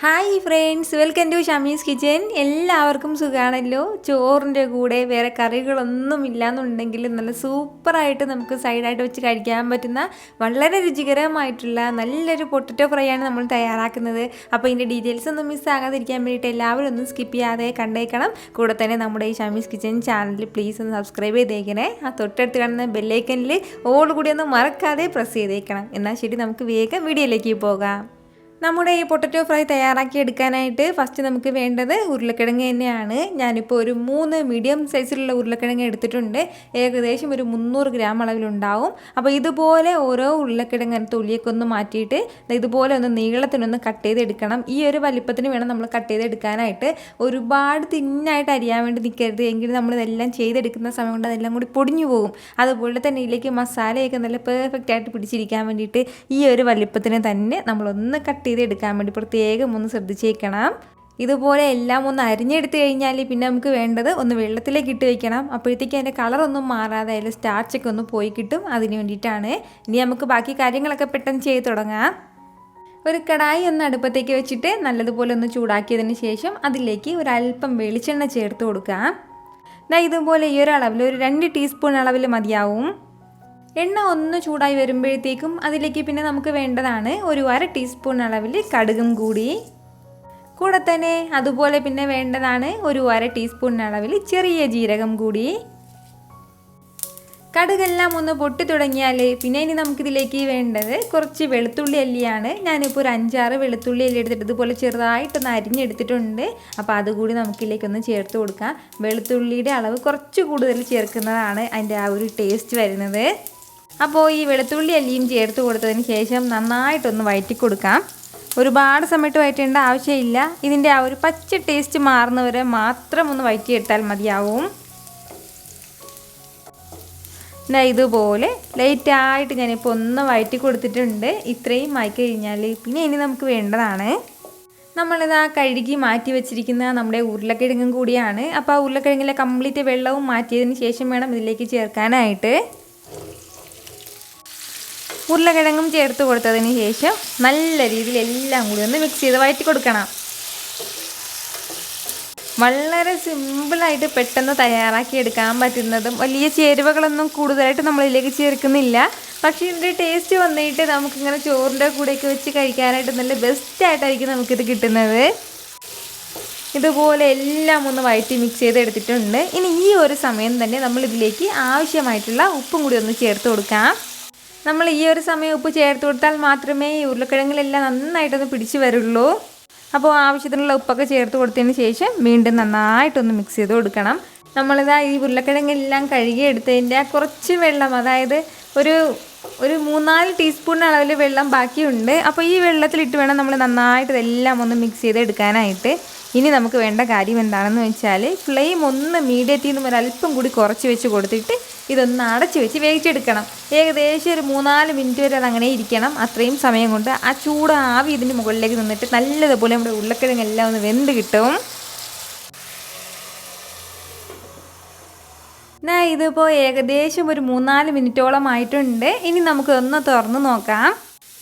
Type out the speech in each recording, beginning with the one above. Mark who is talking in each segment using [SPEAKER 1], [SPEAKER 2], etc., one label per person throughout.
[SPEAKER 1] Hi friends, welcome to Shami's kitchen. എല്ലാവർക്കും സുഖമാണല്ലോ. ചോറിൻ്റെ കൂടെ വേറെ കറികളൊന്നും ഇല്ലയെന്നുണ്ടെങ്കിൽ നല്ല സൂപ്പറായിട്ട് നമുക്ക് സൈഡായിട്ട് വെച്ച് കഴിക്കാൻ പറ്റുന്ന വളരെ രുചികരമായിട്ടുള്ള നല്ലൊരു പൊട്ടറ്റോ ഫ്രൈ ആണ് നമ്മൾ തയ്യാറാക്കുന്നത്. അപ്പോൾ ഇതിൻ്റെ ഡീറ്റെയിൽസ് ഒന്നും മിസ്സാകാതിരിക്കാൻ വേണ്ടിയിട്ട് എല്ലാവരും ഒന്നും സ്കിപ്പ് ചെയ്യാതെ കണ്ടേക്കണം. കൂടെ തന്നെ നമ്മുടെ ഈ ഷമീസ് കിച്ചൻ ചാനൽ പ്ലീസ് ഒന്ന് സബ്സ്ക്രൈബ് ചെയ്തേക്കണേ. ആ തൊട്ടടുത്ത് കാണുന്ന ബെല്ലൈക്കനിൽ ഓൾ കൂടി ഒന്ന് മറക്കാതെ പ്രസ് ചെയ്തേക്കണം. എന്നാൽ ശരി, നമുക്ക് വേഗം വീഡിയോയിലേക്ക് പോകാം. നമ്മുടെ ഈ പൊട്ടറ്റോ ഫ്രൈ തയ്യാറാക്കി എടുക്കാനായിട്ട് ഫസ്റ്റ് നമുക്ക് വേണ്ടത് ഉരുളക്കിഴങ്ങ് തന്നെയാണ്. ഞാനിപ്പോൾ ഒരു 3 മീഡിയം സൈസിലുള്ള ഉരുളക്കിഴങ്ങ് എടുത്തിട്ടുണ്ട്. ഏകദേശം ഒരു 300 ഗ്രാം അളവിലുണ്ടാവും. അപ്പോൾ ഇതുപോലെ ഓരോ ഉരുളക്കിഴങ്ങ് തൊലിയൊക്കെ ഒന്ന് മാറ്റിയിട്ട് ഇതുപോലെ ഒന്ന് നീളത്തിനൊന്ന് കട്ട് ചെയ്തെടുക്കണം. ഈ ഒരു വലിപ്പത്തിന് വേണം നമ്മൾ കട്ട് ചെയ്തെടുക്കാനായിട്ട്. ഒരുപാട് തിന്നായിട്ട് അരിയാൻ വേണ്ടി നിൽക്കരുത്, എങ്കിൽ നമ്മളിതെല്ലാം ചെയ്തെടുക്കുന്ന സമയം കൊണ്ട് അതെല്ലാം കൂടി പൊടിഞ്ഞു പോകും. അതുപോലെ തന്നെ ഇതിലേക്ക് മസാലയൊക്കെ നല്ല പെർഫെക്റ്റ് ആയിട്ട് പിടിച്ചിരിക്കാൻ വേണ്ടിയിട്ട് ഈ ഒരു വലിപ്പത്തിന് തന്നെ നമ്മളൊന്ന് കട്ട് ചെയ്തെടുക്കാൻ വേണ്ടി പ്രത്യേകം ഒന്ന് ശ്രദ്ധിച്ചേക്കണം. ഇതുപോലെ എല്ലാം ഒന്ന് അരിഞ്ഞെടുത്ത് കഴിഞ്ഞാൽ പിന്നെ നമുക്ക് വേണ്ടത് ഒന്ന് വെള്ളത്തിലേക്ക് ഇട്ട് വയ്ക്കണം. അപ്പോഴത്തേക്ക് അതിൻ്റെ കളറൊന്നും മാറാതെ അതിൽ സ്റ്റാർച്ചൊക്കെ ഒന്ന് പോയി കിട്ടും. അതിന് വേണ്ടിയിട്ടാണ്. ഇനി നമുക്ക് ബാക്കി കാര്യങ്ങളൊക്കെ പെട്ടെന്ന് ചെയ്ത് തുടങ്ങാം. ഒരു കടായി ഒന്ന് അടുപ്പത്തേക്ക് വെച്ചിട്ട് നല്ലതുപോലെ ഒന്ന് ചൂടാക്കിയതിന് ശേഷം അതിലേക്ക് ഒരല്പം വെളിച്ചെണ്ണ ചേർത്ത് കൊടുക്കാം. ഇതുപോലെ ഈ ഒരു അളവിൽ ഒരു 2 ടീസ്പൂൺ അളവിൽ മതിയാവും. എണ്ണ ഒന്ന് ചൂടായി വരുമ്പോഴത്തേക്കും അതിലേക്ക് പിന്നെ നമുക്ക് വേണ്ടതാണ് ഒരു 1/2 ടീസ്പൂൺ അളവിൽ കടുകും കൂടെ തന്നെ അതുപോലെ പിന്നെ വേണ്ടതാണ് ഒരു 1/2 ടീസ്പൂൺ അളവിൽ ചെറിയ ജീരകം കൂടി. കടുകെല്ലാം ഒന്ന് പൊട്ടി തുടങ്ങിയാൽ പിന്നെ ഇനി നമുക്കിതിലേക്ക് വേണ്ടത് കുറച്ച് വെളുത്തുള്ളി അല്ലിയാണ്. ഞാനിപ്പോൾ ഒരു 5-6 വെളുത്തുള്ളി അല്ലി എടുത്തിട്ട് ഇതുപോലെ ചെറുതായിട്ടൊന്ന് അരിഞ്ഞെടുത്തിട്ടുണ്ട്. അപ്പോൾ അതുകൂടി നമുക്കിതിലേക്കൊന്ന് ചേർത്ത് കൊടുക്കാം. വെളുത്തുള്ളിയുടെ അളവ് കുറച്ച് കൂടുതൽ ചേർക്കുന്നതാണ് അതിൻ്റെ ആ ഒരു ടേസ്റ്റ് വരുന്നത്. അപ്പോൾ ഈ വെളുത്തുള്ളി അല്ലിയും ചേർത്ത് കൊടുത്തതിന് ശേഷം നന്നായിട്ടൊന്ന് വഴറ്റി കൊടുക്കാം. ഒരുപാട് സമയത്ത് വഴറ്റേണ്ട ആവശ്യമില്ല. ഇതിൻ്റെ ആ ഒരു പച്ച ടേസ്റ്റ് മാറുന്നവരെ മാത്രം ഒന്ന് വഴറ്റിയെടുത്താൽ മതിയാവും. ഇതുപോലെ ലൈറ്റായിട്ട് ഞാനിപ്പോൾ ഒന്ന് വഴറ്റി കൊടുത്തിട്ടുണ്ട്. ഇത്രയും ആയി കഴിഞ്ഞാൽ പിന്നെ ഇനി നമുക്ക് വേണ്ടതാണ് നമ്മളിതാ കഴുകി മാറ്റി വെച്ചിരിക്കുന്ന നമ്മുടെ ഉരുളക്കിഴങ്ങും കൂടിയാണ്. അപ്പോൾ ആ ഉരുളക്കിഴങ്ങിലെ കംപ്ലീറ്റ് വെള്ളവും മാറ്റിയതിന് ശേഷം വേണം ഇതിലേക്ക് ചേർക്കാനായിട്ട്. ഉരുളക്കിഴങ്ങും ചേർത്ത് കൊടുത്തതിന് ശേഷം നല്ല രീതിയിൽ എല്ലാം കൂടി ഒന്ന് മിക്സ് ചെയ്ത് വഴറ്റി കൊടുക്കണം. വളരെ സിമ്പിളായിട്ട് പെട്ടെന്ന് തയ്യാറാക്കി എടുക്കാൻ പറ്റുന്നതും വലിയ ചേരുവകളൊന്നും കൂടുതലായിട്ട് നമ്മളിതിലേക്ക് ചേർക്കുന്നില്ല. പക്ഷേ ഇതിൻ്റെ ടേസ്റ്റ് വന്നിട്ട് നമുക്കിങ്ങനെ ചോറിൻ്റെ കൂടെയൊക്കെ വെച്ച് കഴിക്കാനായിട്ട് നല്ല ബെസ്റ്റായിട്ടായിരിക്കും നമുക്കിത് കിട്ടുന്നത്. ഇതുപോലെ എല്ലാം ഒന്ന് വഴറ്റി മിക്സ് ചെയ്ത് എടുത്തിട്ടുണ്ട്. ഇനി ഈ ഒരു സമയം തന്നെ നമ്മളിതിലേക്ക് ആവശ്യമായിട്ടുള്ള ഉപ്പും കൂടി ഒന്ന് ചേർത്ത് കൊടുക്കാം. നമ്മൾ ഈ ഒരു സമയം ഉപ്പ് ചേർത്ത് കൊടുത്താൽ മാത്രമേ ഈ ഉരുളക്കിഴങ്ങിലെല്ലാം നന്നായിട്ടൊന്ന് പിടിച്ച് വരുള്ളൂ. അപ്പോൾ ആവശ്യത്തിനുള്ള ഉപ്പൊക്കെ ചേർത്ത് കൊടുത്തതിന് ശേഷം വീണ്ടും നന്നായിട്ടൊന്ന് മിക്സ് ചെയ്ത് കൊടുക്കണം. നമ്മളിതാ ഈ ഉരുളക്കിഴങ്ങെല്ലാം കഴുകി എടുത്തതിൻ്റെ കുറച്ച് വെള്ളം, അതായത് ഒരു 3-4 ടീസ്പൂൺ അളവിൽ വെള്ളം ബാക്കിയുണ്ട്. അപ്പോൾ ഈ വെള്ളത്തിലിട്ട് വേണം നമ്മൾ നന്നായിട്ട് ഇതെല്ലാം ഒന്ന് മിക്സ് ചെയ്ത് എടുക്കാനായിട്ട്. ഇനി നമുക്ക് വേണ്ട കാര്യം എന്താണെന്ന് വെച്ചാൽ ഫ്ലെയിം ഒന്ന് മീഡിയത്തിൽ നിന്നും ഒരല്പം കൂടി കുറച്ച് വെച്ച് കൊടുത്തിട്ട് ഇതൊന്ന് അടച്ച് വെച്ച് വേവിച്ചെടുക്കണം. ഏകദേശം ഒരു 3-4 മിനിറ്റ് വരെ അതങ്ങനെ ഇരിക്കണം. അത്രയും സമയം കൊണ്ട് ആ ചൂട് ആവി ഇതിൻ്റെ മുകളിലേക്ക് നിന്നിട്ട് നല്ലതുപോലെ നമ്മുടെ ഉരുളക്കിഴങ്ങെല്ലാം ഒന്ന് വെന്ത് കിട്ടും. ഇതിപ്പോൾ ഏകദേശം ഒരു 3-4 മിനിറ്റോളം ആയിട്ടുണ്ട്. ഇനി നമുക്ക് ഒന്ന് തുറന്ന് നോക്കാം.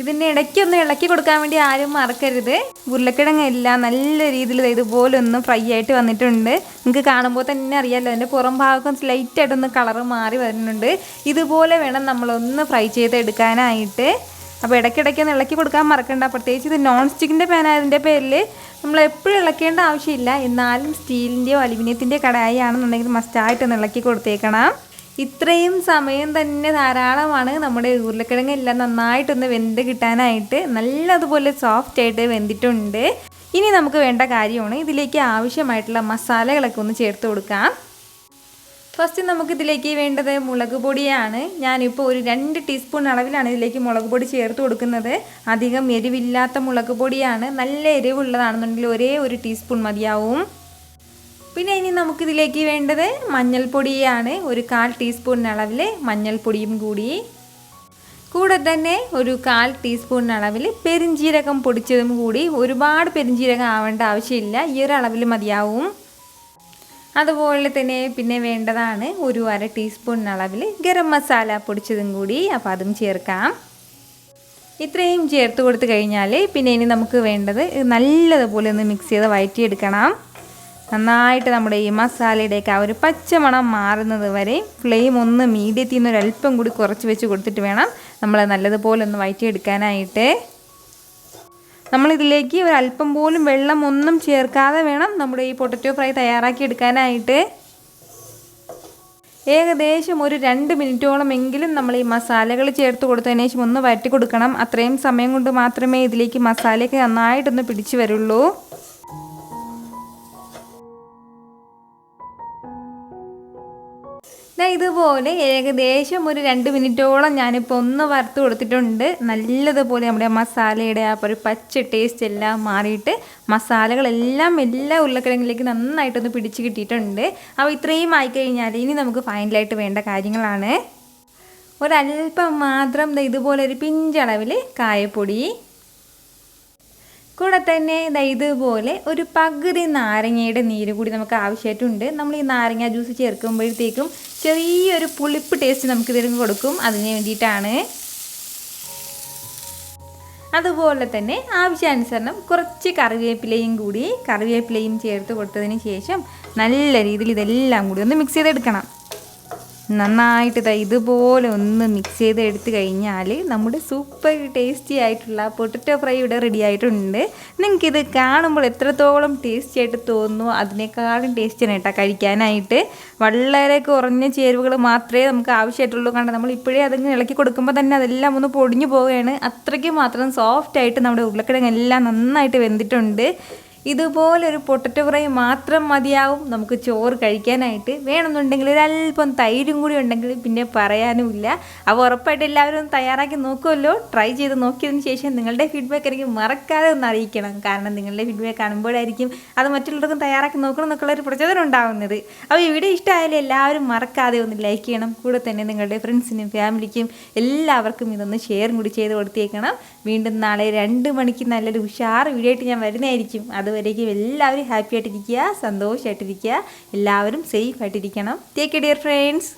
[SPEAKER 1] ഇതിൻ്റെ ഇടയ്ക്കൊന്ന് ഇളക്കി കൊടുക്കാൻ വേണ്ടി ആരും മറക്കരുത്. ഉരുളക്കിഴങ്ങെല്ലാം നല്ല രീതിയിൽ ഇതുപോലെ ഒന്ന് ഫ്രൈ ആയിട്ട് വന്നിട്ടുണ്ട്. നിങ്ങൾക്ക് കാണുമ്പോൾ തന്നെ അറിയാമല്ലോ, അതിൻ്റെ പുറം ഭാഗം സ്ലൈറ്റായിട്ടൊന്ന് കളറ് മാറി വരുന്നുണ്ട്. ഇതുപോലെ വേണം നമ്മളൊന്ന് ഫ്രൈ ചെയ്തെടുക്കാനായിട്ട്. അപ്പോൾ ഇടയ്ക്കിടയ്ക്കൊന്ന് ഇളക്കി കൊടുക്കാൻ മറക്കണ്ട. പ്രത്യേകിച്ച് ഇത് നോൺ സ്റ്റിക്കിൻ്റെ പാനായതിൻ്റെ പേരിൽ നമ്മൾ എപ്പോഴും ഇളക്കേണ്ട ആവശ്യമില്ല. എന്നാലും സ്റ്റീലിൻ്റെയോ അലുമിനിയത്തിൻ്റെ കടായി ആണെന്നുണ്ടെങ്കിൽ മസ്റ്റായിട്ടൊന്ന് ഇളക്കി കൊടുത്തേക്കണം. ഇത്രയും സമയം തന്നെ ധാരാളമാണ് നമ്മുടെ ഉരുളക്കിഴങ്ങെല്ലാം നന്നായിട്ടൊന്ന് വെന്ത് കിട്ടാനായിട്ട്. നല്ലതുപോലെ സോഫ്റ്റായിട്ട് വെന്തിട്ടുണ്ട്. ഇനി നമുക്ക് വേണ്ട കാര്യമാണ് ഇതിലേക്ക് ആവശ്യമായിട്ടുള്ള മസാലകളൊക്കെ ഒന്ന് ചേർത്ത് കൊടുക്കാം. ഫസ്റ്റ് നമുക്കിതിലേക്ക് വേണ്ടത് മുളക് പൊടിയാണ്. ഞാനിപ്പോൾ ഒരു 2 ടീസ്പൂൺ അളവിലാണ് ഇതിലേക്ക് മുളക് പൊടി ചേർത്ത് കൊടുക്കുന്നത്. അധികം എരിവില്ലാത്ത മുളക് പൊടിയാണ്. നല്ല എരിവുള്ളതാണെന്നുണ്ടെങ്കിൽ ഒരേ 1 ടീസ്പൂൺ മതിയാവും. പിന്നെ ഇനി നമുക്കിതിലേക്ക് വേണ്ടത് മഞ്ഞൾപ്പൊടിയാണ്. ഒരു 1/4 ടീസ്പൂൺ അളവിൽ മഞ്ഞൾപ്പൊടിയും കൂടെ തന്നെ ഒരു 1/4 ടീസ്പൂൺ അളവിൽ പെരിഞ്ജീരകം പൊടിച്ചതും കൂടി. ഒരുപാട് പെരിഞ്ജീരകം ആവേണ്ട ആവശ്യമില്ല, ഈ ഒരു അളവിൽ മതിയാവും. അതുപോലെ തന്നെ പിന്നെ വേണ്ടതാണ് ഒരു 1/2 ടീസ്പൂൺ അളവിൽ ഗരം മസാല പൊടിച്ചതും കൂടി. അപ്പോൾ അതും ചേർക്കാം. ഇത്രയും ചേർത്ത് കൊടുത്ത് കഴിഞ്ഞാൽ പിന്നെ ഇനി നമുക്ക് വേണ്ടത് നല്ലതുപോലെ ഒന്ന് മിക്സ് ചെയ്ത് വഴറ്റിയെടുക്കണം. നന്നായിട്ട് നമ്മുടെ ഈ മസാലയുടെയൊക്കെ ആ ഒരു പച്ചമണം മാറുന്നത് വരെ ഫ്ലെയിം ഒന്ന് മീഡിയത്തിൽ നിന്ന് ഒരല്പം കൂടി കുറച്ച് വെച്ച് കൊടുത്തിട്ട് വേണം നമ്മൾ നല്ലതുപോലെ ഒന്ന് വഴറ്റിയെടുക്കാനായിട്ട്. നമ്മളിതിലേക്ക് ഒരല്പം പോലും വെള്ളം ഒന്നും ചേർക്കാതെ വേണം നമ്മുടെ ഈ പൊട്ടറ്റോ ഫ്രൈ തയ്യാറാക്കി എടുക്കാനായിട്ട്. ഏകദേശം ഒരു 2 മിനിറ്റോളം എങ്കിലും നമ്മൾ ഈ മസാലകൾ ചേർത്ത് കൊടുത്തതിന് ശേഷം ഒന്ന് വഴറ്റി കൊടുക്കണം. അത്രയും സമയം കൊണ്ട് മാത്രമേ ഇതിലേക്ക് മസാലയൊക്കെ നന്നായിട്ടൊന്ന് പിടിച്ചു വരുള്ളൂ. ഇതുപോലെ ഏകദേശം ഒരു 2 മിനിറ്റോളം ഞാനിപ്പോൾ ഒന്ന് വറുത്ത് കൊടുത്തിട്ടുണ്ട്. നല്ലതുപോലെ നമ്മുടെ മസാലയുടെ ആ ഒരു പച്ച ടേസ്റ്റ് എല്ലാം മാറിയിട്ട് മസാലകളെല്ലാം എല്ലാ ഉരുളക്കിഴങ്ങിലേക്ക് നന്നായിട്ടൊന്ന് പിടിച്ച് കിട്ടിയിട്ടുണ്ട്. അപ്പോൾ ഇത്രയും ആയിക്കഴിഞ്ഞാൽ ഇനി നമുക്ക് ഫൈനലായിട്ട് വേണ്ട കാര്യങ്ങളാണ്. ഒരല്പം മാത്രം ഇതുപോലെ ഒരു പിഞ്ചളവിൽ കായപ്പൊടി, കൂടെ തന്നെ ഇതുപോലെ ഒരു പകുതി നാരങ്ങയുടെ നീര് കൂടി നമുക്ക് ആവശ്യമായിട്ടുണ്ട്. നമ്മൾ ഈ നാരങ്ങ ജ്യൂസ് ചേർക്കുമ്പോഴത്തേക്കും ചെറിയൊരു പുളിപ്പ് ടേസ്റ്റ് നമുക്ക് ഇതിന് കൊടുക്കും. അതിന് വേണ്ടിയിട്ടാണ്. അതുപോലെ തന്നെ ആവശ്യാനുസരണം കുറച്ച് കറിവേപ്പിലയും ചേർത്ത് കൊടുത്തതിന് ശേഷം നല്ല രീതിയിൽ ഇതെല്ലാം കൂടി ഒന്ന് മിക്സ് ചെയ്തെടുക്കണം. നന്നായിട്ട് ഇതുപോലെ ഒന്ന് മിക്സ് ചെയ്ത് എടുത്തു കഴിഞ്ഞാൽ നമ്മുടെ സൂപ്പർ ടേസ്റ്റി ആയിട്ടുള്ള പൊട്ടറ്റോ ഫ്രൈ ഇവിടെ റെഡി ആയിട്ടുണ്ട്. നിങ്ങൾക്കിത് കാണുമ്പോൾ എത്രത്തോളം ടേസ്റ്റി ആയിട്ട് തോന്നുന്നു അതിനേക്കാളും ടേസ്റ്റിയാണ് കേട്ടോ കഴിക്കാനായിട്ട്. വളരെ കുറഞ്ഞ ചേരുവകൾ മാത്രമേ നമുക്ക് ആവശ്യമായിട്ടുള്ളൂ. കാരണം നമ്മൾ ഇപ്പോഴേ അതിങ്ങനെ ഇളക്കി കൊടുക്കുമ്പോൾ തന്നെ അതെല്ലാം ഒന്ന് പൊടിഞ്ഞു പോവുകയാണ്. അത്രയ്ക്ക് മാത്രം സോഫ്റ്റായിട്ട് നമ്മുടെ ഉരുളക്കിഴങ്ങെല്ലാം നന്നായിട്ട് വെന്തിട്ടുണ്ട്. ഇതുപോലൊരു പൊട്ടറ്റോ ഫ്രൈ മാത്രം മതിയാവും നമുക്ക് ചോറ് കഴിക്കാനായിട്ട്. വേണമെന്നുണ്ടെങ്കിൽ ഒരല്പം തൈരും കൂടി ഉണ്ടെങ്കിൽ പിന്നെ പറയാനുമില്ല. അപ്പോൾ ഉറപ്പായിട്ട് എല്ലാവരും തയ്യാറാക്കി നോക്കുമല്ലോ. ട്രൈ ചെയ്ത് നോക്കിയതിന് ശേഷം നിങ്ങളുടെ ഫീഡ്ബാക്ക് എനിക്ക് മറക്കാതെ ഒന്ന് അറിയിക്കണം. കാരണം നിങ്ങളുടെ ഫീഡ്ബാക്ക് കാണുമ്പോഴായിരിക്കും അത് മറ്റുള്ളവർക്കും തയ്യാറാക്കി നോക്കണം എന്നൊക്കെയുള്ളൊരു പ്രചോദനം ഉണ്ടാകുന്നത്. അപ്പോൾ ഈ വീഡിയോ ഇഷ്ടമായാലും എല്ലാവരും മറക്കാതെ ഒന്ന് ലൈക്ക് ചെയ്യണം. കൂടെ തന്നെ നിങ്ങളുടെ ഫ്രണ്ട്സിനും ഫാമിലിക്കും എല്ലാവർക്കും ഇതൊന്ന് ഷെയറും കൂടി ചെയ്ത് കൊടുത്തേക്കണം. വീണ്ടും നാളെ 2 മണിക്ക് നല്ലൊരു ഉഷാർ വീഡിയോ ആയിട്ട് ഞാൻ വരുന്നതായിരിക്കും. അതുവരേക്കും എല്ലാവരും ഹാപ്പി ആയിട്ടിരിക്കുക, സന്തോഷമായിട്ടിരിക്കുക, എല്ലാവരും സേഫ് ആയിട്ടിരിക്കണം. Take care dear friends.